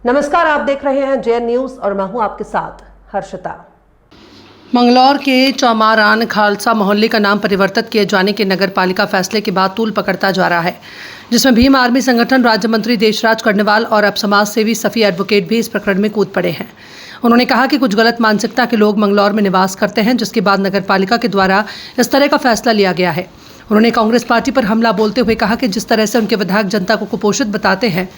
नमस्कार, आप देख रहे हैं जेएन न्यूज और मैं हूं आपके साथ हर्षिता। मंगलौर के चमारान खालसा मोहल्ले का नाम परिवर्तित किए जाने के नगर पालिका फैसले के बाद तूल पकड़ता जा रहा है, जिसमें भीम आर्मी संगठन राज्य मंत्री देशराज कर्णवाल और अब समाज सेवी सफी एडवोकेट भी इस प्रकरण में कूद पड़े हैं। उन्होंने कहा कि कुछ गलत मानसिकता के लोग मंगलौर में निवास करते हैं, जिसके बाद नगर पालिका के द्वारा इस तरह का फैसला लिया गया है। उन्होंने कांग्रेस पार्टी पर हमला बोलते हुए कहा कि जिस तरह से उनके विधायक जनता को कुपोषित बताते हैं,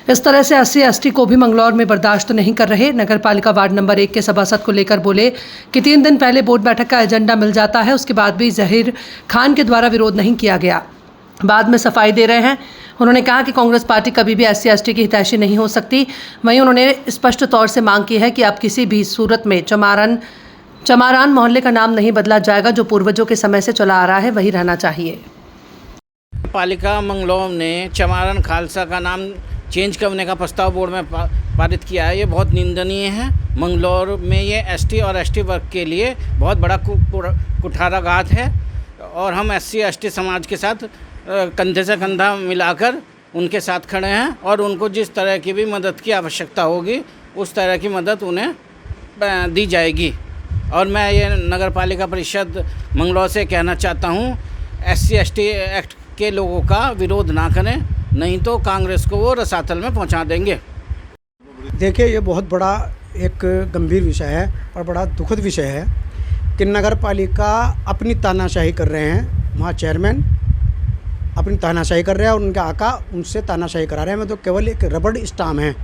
इस तरह से SC/ST को भी मंगलौर में बर्दाश्त नहीं कर रहे। नगर पालिका वार्ड नंबर 1 के सभासद को लेकर बोले कि 3 दिन पहले बोर्ड बैठक का एजेंडा मिल जाता है, उसके बाद भी जहीर खान के द्वारा विरोध नहीं किया गया, बाद में सफाई दे रहे हैं। उन्होंने कहा कि कांग्रेस पार्टी कभी भी SC/ST की हितैषी नहीं हो सकती। वहीं उन्होंने स्पष्ट तौर से मांग की है कि अब किसी भी सूरत में चमारान मोहल्ले का नाम नहीं बदला जाएगा, जो पूर्वजों के समय से चला आ रहा है वही रहना चाहिए। पालिका मंगलौर ने चमारान खालसा का नाम चेंज करने का प्रस्ताव बोर्ड में पारित किया है। ये बहुत निंदनीय है। मंगलौर में ये ST और ST वर्ग के लिए बहुत बड़ा कुठाराघात है और हम SC/ST समाज के साथ कंधे से कंधा मिलाकर उनके साथ खड़े हैं और उनको जिस तरह की भी मदद की आवश्यकता होगी उस तरह की मदद उन्हें दी जाएगी। और मैं ये नगर पालिका परिषद मंगलौर से कहना चाहता हूँ, SC/ST एक्ट के लोगों का विरोध ना करें, नहीं तो कांग्रेस को वो रसातल में पहुंचा देंगे। देखिए, ये बहुत बड़ा एक गंभीर विषय है और बड़ा दुखद विषय है कि नगर पालिका अपनी तानाशाही कर रहे हैं। वहाँ चेयरमैन अपनी तानाशाही कर रहे हैं और उनके आका उनसे तानाशाही करा रहे हैं। मैं तो केवल एक रबड़ स्टाम्प हैं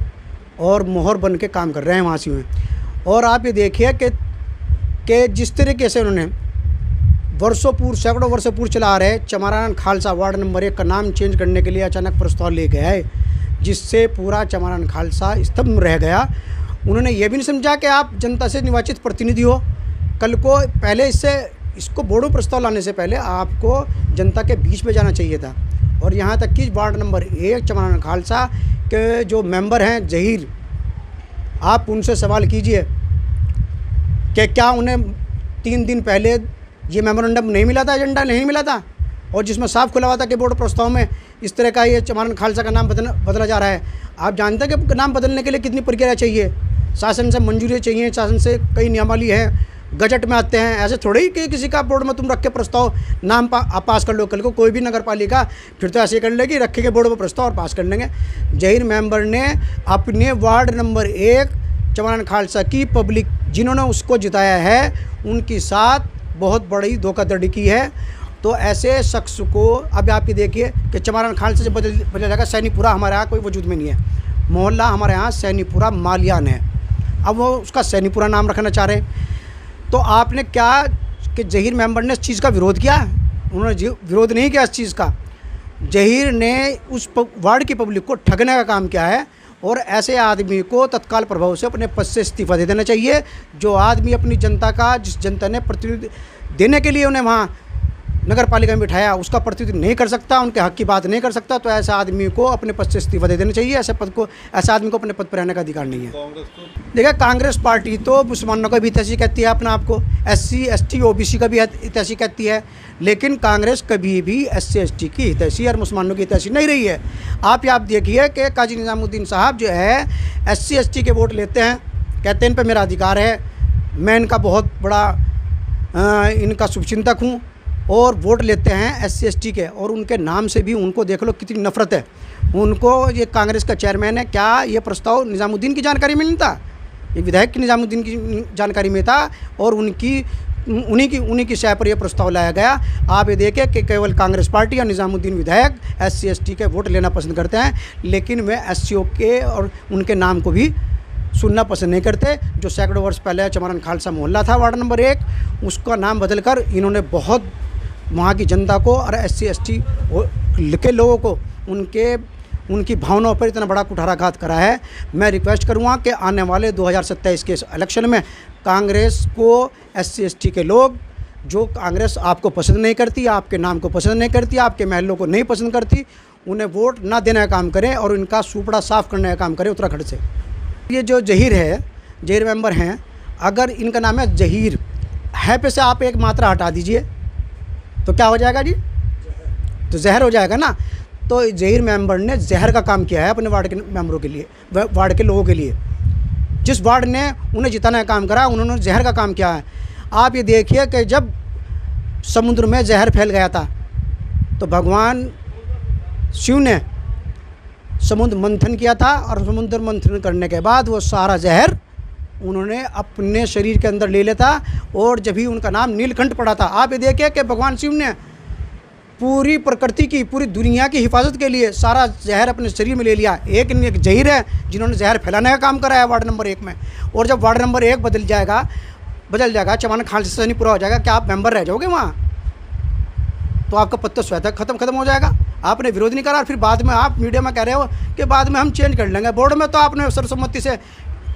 और मोहर बन के काम कर रहे हैं वहाँ में। और आप ये देखिए कि जिस तरीके से उन्होंने सैकड़ों वर्षों पूर्व चला रहे चमारान खालसा वार्ड नंबर 1 का नाम चेंज करने के लिए अचानक प्रस्ताव लेके आए, जिससे पूरा चमारान खालसा स्तब्ध रह गया। उन्होंने ये भी नहीं समझा कि आप जनता से निर्वाचित प्रतिनिधि हो। कल को पहले इसको बोर्ड में प्रस्ताव लाने से पहले आपको जनता के बीच में जाना चाहिए था। और यहाँ तक कि वार्ड नंबर 1 चमारान खालसा के जो मेंबर हैं जहीर, आप उनसे सवाल कीजिए कि क्या उन्हें 3 दिन पहले ये मेमोरेंडम नहीं मिला था, एजेंडा नहीं मिला था, और जिसमें साफ खुला हुआ था कि बोर्ड प्रस्ताव में इस तरह का ये चमारान खालसा का नाम बदला जा रहा है। आप जानते हैं कि नाम बदलने के लिए कितनी प्रक्रिया चाहिए, शासन से मंजूरी चाहिए, शासन से कई नियमावली है, गजट में आते हैं। ऐसे थोड़े ही कि किसी का बोर्ड में तुम रख के प्रस्ताव नाम आप पास कर लो। कल को कोई भी नगर पालिका फिर तो ऐसे कर लेगी, रखेंगे बोर्ड में प्रस्ताव और पास कर लेंगे। जहीर मेंबर ने अपने वार्ड नंबर 1 चमारान खालसा की पब्लिक जिन्होंने उसको जिताया है उनके साथ बहुत बड़ी धोखाधड़ी की है। तो ऐसे शख्स को अब आप ये देखिए कि चमारान खालसा से बदला जाएगा। सैनीपुरा हमारे यहाँ कोई वजूद में नहीं है, मोहल्ला हमारे यहाँ सैनीपुरा मालियान है, अब वो उसका सैनीपुरा नाम रखना चाह रहे। तो आपने क्या कि जहीर मेंबर ने इस चीज़ का विरोध किया? उन्होंने विरोध नहीं किया इस चीज़ का। जहीर ने उस वार्ड की पब्लिक को ठगने का काम किया है और ऐसे आदमी को तत्काल प्रभाव से अपने पद से इस्तीफा दे देना चाहिए। जो आदमी अपनी जनता का, जिस जनता ने प्रतिनिधि देने के लिए उन्हें वहाँ नगर पालिका में बिठाया, उसका प्रतिनिधि नहीं कर सकता, उनके हक की बात नहीं कर सकता, तो ऐसे आदमी को अपने पद से इस्तीफा दे देना चाहिए। ऐसे आदमी को अपने पद पर रहने का अधिकार नहीं है। देखिए, कांग्रेस पार्टी तो मुसलमानों का भी हितैषी कहती है अपना आपको, SC/ST OBC का भी हितैषी कहती है, लेकिन कांग्रेस कभी भी SC/ST की हितैषी और मुसलमानों की हितैषी नहीं रही है। आप देखिए कि काजी निजामुद्दीन साहब जो है SC/ST के वोट लेते हैं, कहते हैं इन पर मेरा अधिकार है, मैं इनका बहुत बड़ा इनका शुभचिंतक हूँ, और वोट लेते हैं SC/ST के, और उनके नाम से भी उनको देख लो कितनी नफरत है उनको। ये कांग्रेस का चेयरमैन है, क्या ये प्रस्ताव निजामुद्दीन की जानकारी में नहीं था? ये विधायक की निजामुद्दीन की जानकारी में था और उन्हीं की शय पर यह प्रस्ताव लाया गया। आप ये देखें कि केवल कांग्रेस पार्टी और निजामुद्दीन विधायक SC/ST के वोट लेना पसंद करते हैं, लेकिन वे SCO के और उनके नाम को भी सुनना पसंद नहीं करते। जो सैकड़ों वर्ष पहले चमारान खालसा मोहल्ला था वार्ड नंबर 1, उसका नाम बदलकर इन्होंने बहुत वहाँ की जनता को और SC/ST के लोगों को उनकी भावनाओं पर इतना बड़ा कुठाराघात करा है। मैं रिक्वेस्ट करूँगा कि आने वाले 2027 के इलेक्शन में कांग्रेस को SC/ST के लोग, जो कांग्रेस आपको पसंद नहीं करती, आपके नाम को पसंद नहीं करती, आपके महलों को नहीं पसंद करती, उन्हें वोट ना देने का काम करें और इनका सुपड़ा साफ करने का काम करें उत्तराखंड से। ये जो जहीर मेंबर हैं, अगर इनका नाम है जहीर है पे से आप एक मात्रा हटा दीजिए तो क्या हो जाएगा जी? तो जहर हो जाएगा ना। तो जहीर मेंबर ने जहर का काम किया है अपने वार्ड के मेंबरों के लिए, वार्ड के लोगों के लिए। जिस वार्ड ने उन्हें जिताने का काम करा उन्होंने जहर का काम किया है। आप ये देखिए कि जब समुद्र में जहर फैल गया था तो भगवान शिव ने समुद्र मंथन किया था, और समुद्र मंथन करने के बाद वो सारा जहर उन्होंने अपने शरीर के अंदर ले लिया था, और जब ही उनका नाम नीलकंठ पड़ा था। आप ये देखिए कि भगवान शिव ने पूरी प्रकृति की, पूरी दुनिया की हिफाजत के लिए सारा जहर अपने शरीर में ले लिया। एक जहीर है जिन्होंने जहर फैलाने का काम करा है वार्ड नंबर 1 में, और जब वार्ड नंबर 1 बदल जाएगा चमारान खालसा से नहीं पूरा हो जाएगा, क्या आप मेंबर रह जाओगे वहाँ? तो आपका पत्ता स्वतः खत्म हो जाएगा। आपने विरोध नहीं करा, और फिर बाद में आप मीडिया में कह रहे हो कि बाद में हम चेंज कर लेंगे। बोर्ड में तो आपने सर्वसम्मति से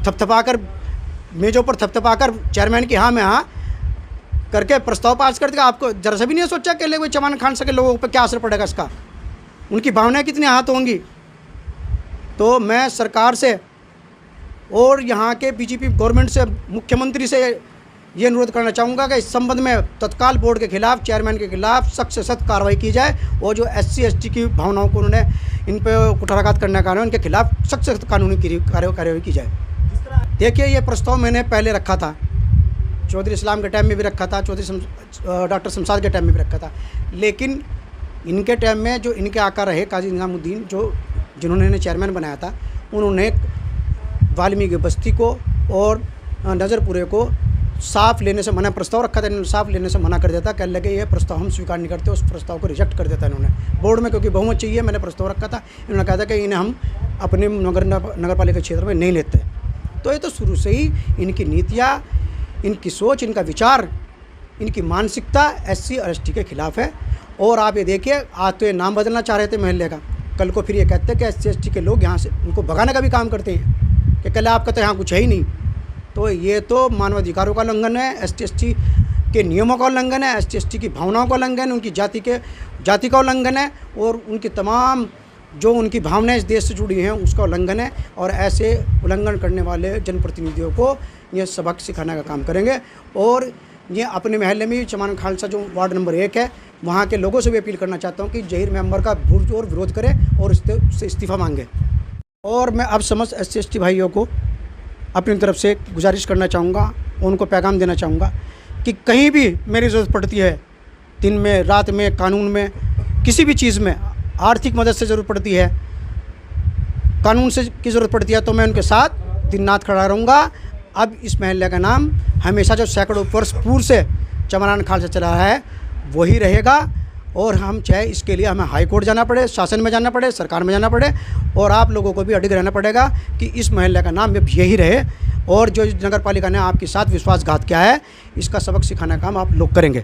थपथपाकर, मेजों पर थपथपाकर चेयरमैन की हाँ में हाँ करके प्रस्ताव पास कर दिया। आपको जरा सा भी नहीं सोचा कि ले चमारान खालसा के लोगों पर क्या असर पड़ेगा इसका, उनकी भावनाएं कितनी आहत होंगी। तो मैं सरकार से और यहाँ के बीजेपी गवर्नमेंट से, मुख्यमंत्री से ये अनुरोध करना चाहूँगा कि इस संबंध में तत्काल बोर्ड के खिलाफ, चेयरमैन के खिलाफ सख्त से सख्त कार्रवाई की जाए, और जो SC ST की भावनाओं को उन्होंने इन पर कुठाराघात करने का कारण उनके खिलाफ सख्त से सख्त कानूनी कार्रवाई की जाए। देखिए, ये प्रस्ताव मैंने पहले रखा था, चौधरी इस्लाम के टाइम में भी रखा था, डॉक्टर शमशाद के टाइम में भी रखा था, लेकिन इनके टाइम में जो इनके आका रहे काजी निज़ामुद्दीन, जिन्होंने इन्हें चेयरमैन बनाया था, उन्होंने वाल्मीकि बस्ती को और नज़रपुरे को साफ लेने से मना, प्रस्ताव रखा था, इन्होंने साफ लेने से मना कर देता। कहने लगे ये प्रस्ताव हम स्वीकार नहीं करते, उस प्रस्ताव को रिजेक्ट कर देता इन्होंने बोर्ड में, क्योंकि बहुमत चाहिए। मैंने प्रस्ताव रखा था, इन्होंने कहा था कि इन्हें हम अपने नगर पालिका क्षेत्र में नहीं लेते। तो ये तो शुरू से ही इनकी नीतियाँ, इनकी सोच, इनका विचार, इनकी मानसिकता SC और ST के खिलाफ है। और आप ये देखिए, आज तो ये नाम बदलना चाह रहे थे महल्ले का, कल को फिर ये कहते हैं कि SC ST के लोग यहाँ से उनको भगाने का भी काम करते हैं कि कल आपका तो यहाँ कुछ है ही नहीं। तो ये तो मानवाधिकारों का उल्लंघन है, ST ST के नियमों का उल्लंघन है, ST ST की भावनाओं का उल्लंघन, उनकी जाति का उल्लंघन है, और उनकी तमाम जो उनकी भावनाएं इस देश से जुड़ी हैं उसका उल्लंघन है। और ऐसे उल्लंघन करने वाले जनप्रतिनिधियों को ये सबक सिखाने का काम करेंगे। और ये अपने महल्ले में चमारान खालसा जो वार्ड नंबर 1 है, वहाँ के लोगों से भी अपील करना चाहता हूँ कि जहीर मेंबर का पुरजोर विरोध करें और उससे इस्तीफ़ा मांगे। और मैं अब समस्त SC ST भाइयों को अपनी तरफ से गुजारिश करना चाहूँगा, उनको पैगाम देना चाहूँगा कि कहीं भी मेरी ज़रूरत पड़ती है, दिन में, रात में, कानून में, किसी भी चीज़ में, आर्थिक मदद से ज़रूरत पड़ती है, कानून से की ज़रूरत पड़ती है, तो मैं उनके साथ दिन रात खड़ा रहूँगा। अब इस महल्ले का नाम हमेशा जो सैकड़ों वर्ष पूर्व से चमारान खालसा चला रहा है वही रहेगा। और हम चाहे इसके लिए हमें हाई कोर्ट जाना पड़े, शासन में जाना पड़े, सरकार में जाना पड़े, और आप लोगों को भी अडिग रहना पड़ेगा कि इस महल्ले का नाम अब यही रहे। और जो नगर पालिका ने आपके साथ विश्वासघात किया है, इसका सबक सिखाने का काम आप लोग करेंगे।